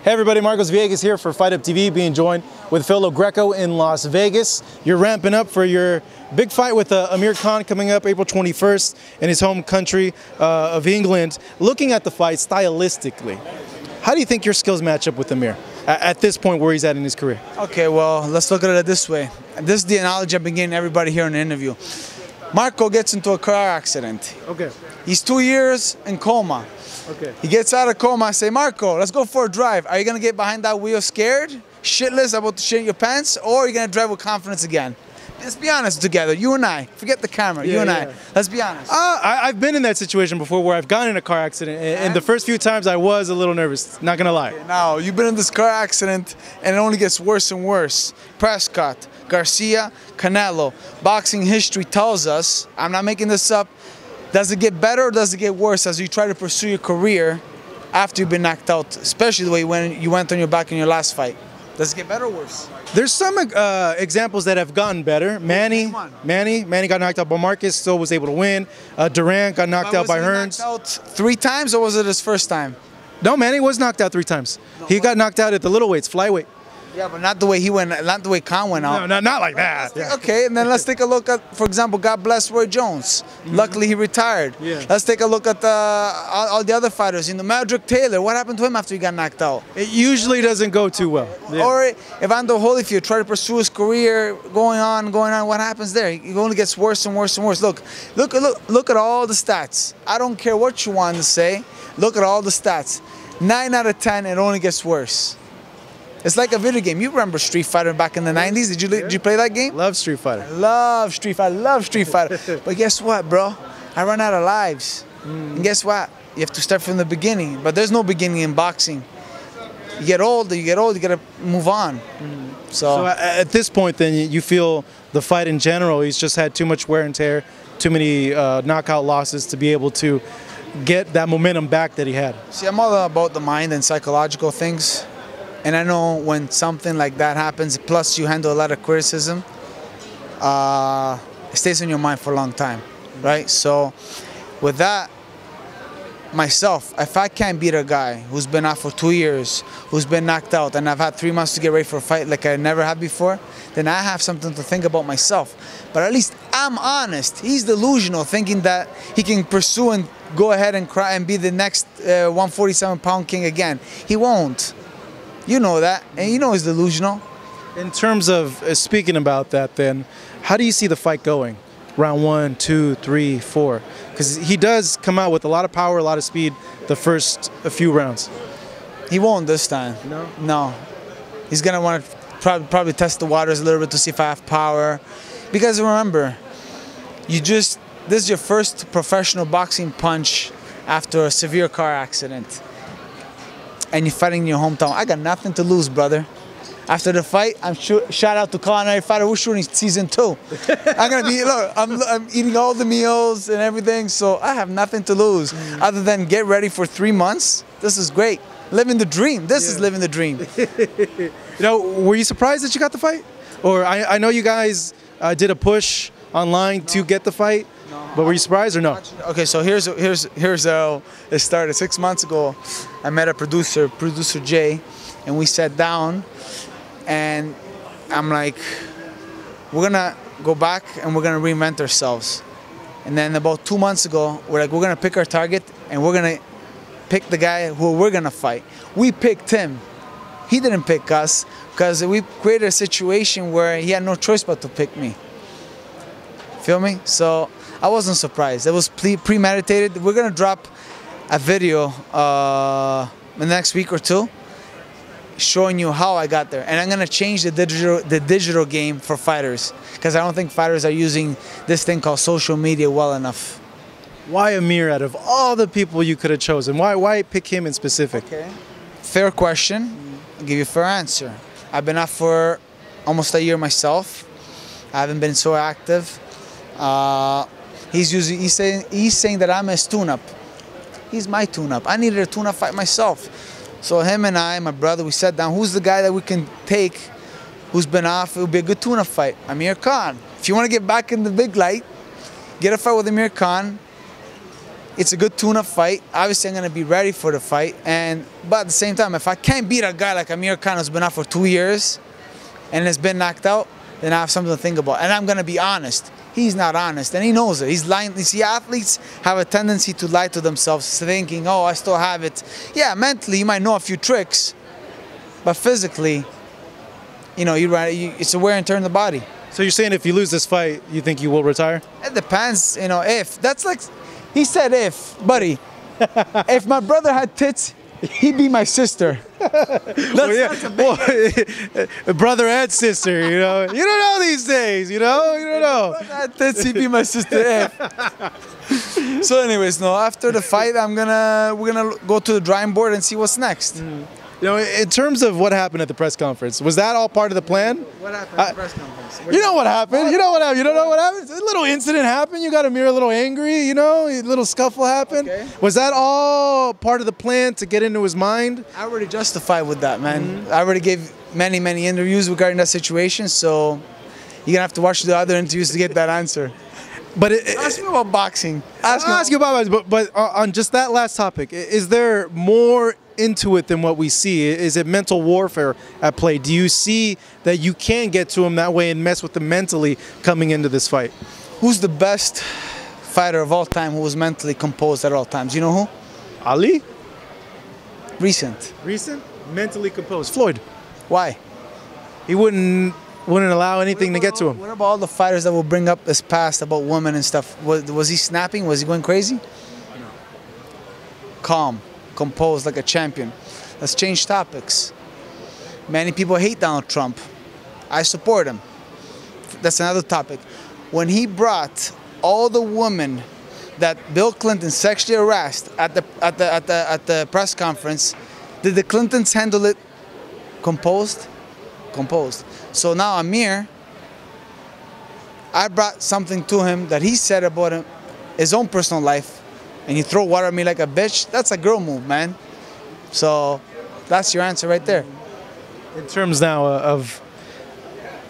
Hey everybody, Marcos Villegas here for Fight Up TV, being joined with fellow Greco in Las Vegas. You're ramping up for your big fight with Amir Khan coming up April 21st in his home country of England. Looking at the fight stylistically, how do you think your skills match up with Amir at this point where he's at in his career? Okay, well, let's look at it this way. This is the analogy I've been getting everybody here in the interview. Marco gets into a car accident. Okay. He's 2 years in coma. Okay. He gets out of coma. I say, Marco, let's go for a drive. Are you going to get behind that wheel scared, shitless, about to shit in your pants, or are you going to drive with confidence again? Let's be honest together, you and I. Forget the camera, you and I. Let's be honest. I've been in that situation before where I've gotten in a car accident, and the first few times I was a little nervous, not going to lie. Okay, now, you've been in this car accident, and it only gets worse and worse. Prescott, Garcia, Canelo. Boxing history tells us, I'm not making this up, does it get better or does it get worse as you try to pursue your career after you've been knocked out, especially the way when you went on your back in your last fight? Does it get better or worse? There's some examples that have gotten better. Manny got knocked out by Marcus, still was able to win. Durant got knocked out by Hearns. Knocked out 3 times, or was it his first time? No, Manny was knocked out 3 times. He got knocked out at the little weights, flyweight. Yeah, but not the way he went, not the way Khan went out. No, not like that. Okay, and then let's take a look at, for example, God bless Roy Jones. Luckily, he retired. Yeah. Let's take a look at all the other fighters. You know, Madrick Taylor, what happened to him after he got knocked out? It usually doesn't go too well. Yeah. Or Evander Holyfield tried to pursue his career, going on. What happens there? It only gets worse and worse and worse. Look at all the stats. I don't care what you want to say. Look at all the stats. 9 out of 10, it only gets worse. It's like a video game. You remember Street Fighter back in the 90s? Did you play that game? Love Street Fighter. Love Street Fighter. Love Street Fighter. But guess what, bro? I run out of lives. And guess what? You have to start from the beginning. But there's no beginning in boxing. You get old, you gotta move on. So at this point, then, you feel the fight in general, he's just had too much wear and tear, too many knockout losses to be able to get that momentum back that he had. See, I'm all about the mind and psychological things. And I know when something like that happens, plus you handle a lot of criticism, it stays in your mind for a long time, right? So with that, myself, if I can't beat a guy who's been out for 2 years, who's been knocked out, and I've had 3 months to get ready for a fight like I never had before, then I have something to think about myself. But at least I'm honest. He's delusional, thinking that he can pursue and go ahead and cry and be the next 147-pound king again. He won't. You know that, and you know he's delusional. In terms of speaking about that, then, how do you see the fight going? Round 1, 2, 3, 4? Because he does come out with a lot of power, a lot of speed the first few rounds. He won't this time. No? No. He's going to want to probably test the waters a little bit to see if I have power. Because remember, this is your first professional boxing punch after a severe car accident. And you're fighting in your hometown. I got nothing to lose, brother. After the fight, shout out to Culinary Fighter. We're shooting season 2. I'm gonna be I'm eating all the meals and everything, so I have nothing to lose other than get ready for 3 months. This is great. Living the dream. This is living the dream. You know, were you surprised that you got the fight? Or I know you guys did a push online to get the fight. But were you surprised or no? Okay, so here's how it started. 6 months ago, I met a producer Jay, and we sat down, and I'm like, we're gonna go back and we're gonna reinvent ourselves. And then about 2 months ago, we're gonna pick our target and we're gonna pick the guy who we're gonna fight. We picked him. He didn't pick us because we created a situation where he had no choice but to pick me. Feel me? So I wasn't surprised. It was premeditated. We're gonna drop a video in the next week or 2 showing you how I got there. And I'm gonna change the digital game for fighters, because I don't think fighters are using this thing called social media well enough. Why Amir out of all the people you could have chosen? Why pick him in specific? Okay. Fair question. I'll give you a fair answer. I've been out for almost a year myself. I haven't been so active. He's saying that I'm his tune-up. He's my tune-up. I needed a tune-up fight myself. So him and I, my brother, we sat down. Who's the guy that we can take who's been off? It would be a good tune-up fight. Amir Khan. If you want to get back in the big light, get a fight with Amir Khan. It's a good tune-up fight. Obviously, I'm gonna be ready for the fight, but at the same time, if I can't beat a guy like Amir Khan who's been out for 2 years and has been knocked out, then I have something to think about. And I'm gonna be honest. He's not honest, and he knows it. He's lying. You see, athletes have a tendency to lie to themselves, thinking, "Oh, I still have it." Yeah, mentally, you might know a few tricks, but physically, you know, it's a wear and tear in the body. So you're saying if you lose this fight, you think you will retire? It depends, you know, if. That's like, he said if, buddy. If my brother had tits, he'd be my sister. That's a big brother and sister, you know. You don't know these days, you know. You don't know. If my brother had tits, he'd be my sister. If. So anyways, no, after the fight, we're gonna go to the drawing board and see what's next. You know, in terms of what happened at the press conference, was that all part of the plan? What happened at the press conference? You know what happened. You know what happened. You don't know what happened. A little incident happened. You got Amir a little angry. You know, a little scuffle happened. Okay. Was that all part of the plan to get into his mind? I already justified with that, man. I already gave many interviews regarding that situation, so you're gonna have to watch the other interviews to get that answer. But ask me about boxing. I'll ask you about boxing, but on just that last topic, is there more into it than what we see? Is it mental warfare at play? Do you see that you can get to him that way and mess with him mentally coming into this fight? Who's the best fighter of all time who was mentally composed at all times? You know who? Ali? Recent. Recent? Mentally composed. Floyd. Why? He wouldn't allow anything to get to him. What about all the fighters that will bring up his past about women and stuff? Was he snapping? Was he going crazy? No. Calm. Composed like a champion. Let's change topics. Many people hate Donald Trump. I support him. That's another topic. When he brought all the women that Bill Clinton sexually harassed at the press conference, did the Clintons handle it composed? Composed. So now Amir, I brought something to him that he said about him, his own personal life, and you throw water at me like a bitch, that's a girl move, man. So that's your answer right there. In terms now of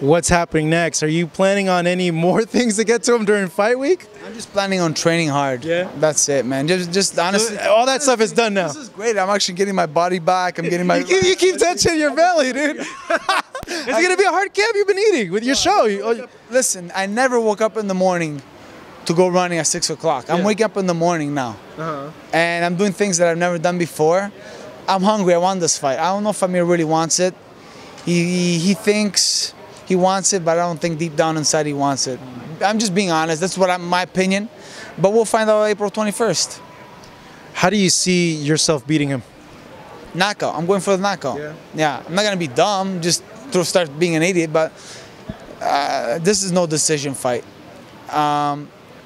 what's happening next, are you planning on any more things to get to him during fight week? I'm just planning on training hard. Yeah. That's it, man. Just honestly. So all that stuff is done now. This is great. I'm actually getting my body back. I'm getting my... You keep touching your belly, dude. It's going to be a hard camp you've been eating with your show. Listen, I never woke up in the morning to go running at 6 o'clock. I'm waking up in the morning now. And I'm doing things that I've never done before. I'm hungry. I want this fight. I don't know if Amir really wants it. He thinks he wants it, but I don't think deep down inside he wants it. I'm just being honest. That's my opinion. But we'll find out April 21st. How do you see yourself beating him? Knockout. I'm going for the knockout. Yeah. I'm not going to be dumb, just to start being an idiot, but this is no decision fight.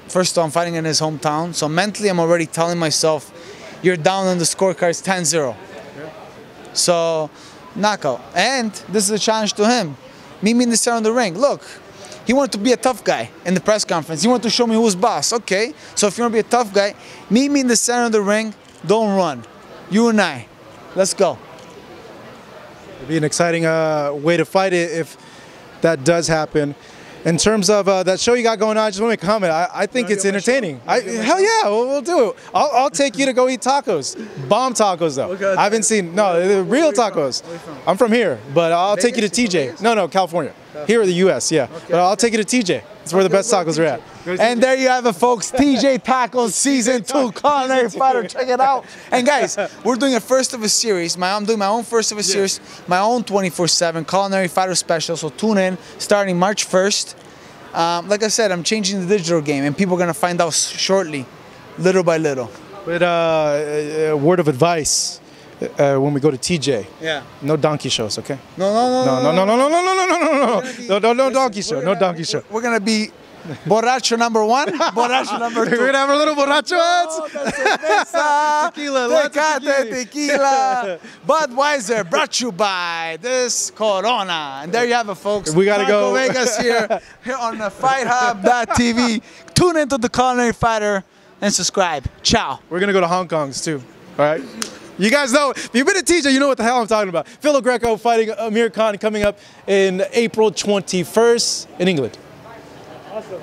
First of all, I'm fighting in his hometown, so mentally I'm already telling myself, you're down on the scorecards 10-0. So, knockout. And this is a challenge to him. Meet me in the center of the ring. Look, he wanted to be a tough guy in the press conference. He wanted to show me who's boss. Okay, so if you want to be a tough guy, meet me in the center of the ring. Don't run. You and I. Let's go. It'd be an exciting way to fight it if that does happen. In terms of that show you got going on, I just want to make a comment. I think it's entertaining. Hell yeah, we'll do it. I'll take you to go eat tacos. Bomb tacos, though. I haven't seen, no, real tacos. I'm from here, but I'll take you to TJ. No, California. Here in the U.S., yeah. But I'll take you to TJ. It's where the best tacos are at. And there you have it, folks. TJ Tacos Season 2 Culinary Fighter. Check it out. And guys, we're doing a first of a series. I'm doing my own first of a series, my own 24/7 Culinary Fighter special. So tune in starting March 1st. Like I said, I'm changing the digital game, and people are going to find out shortly, little by little. But a word of advice. When we go to TJ, no donkey shows, okay? No donkey show, no donkey show. We're gonna be borracho number 1, borracho number 2. We're gonna have our little borrachos. Tequila, tequila. Budweiser brought you by this Corona. And there you have it, folks. We gotta go. Vegas here on the FightHub.tv. Tune into the Culinary Fighter and subscribe. Ciao. We're gonna go to Hong Kong's too. All right. You guys know, if you've been a TJ, you know what the hell I'm talking about. Greco fighting Amir Khan coming up in April 21st in England. Awesome.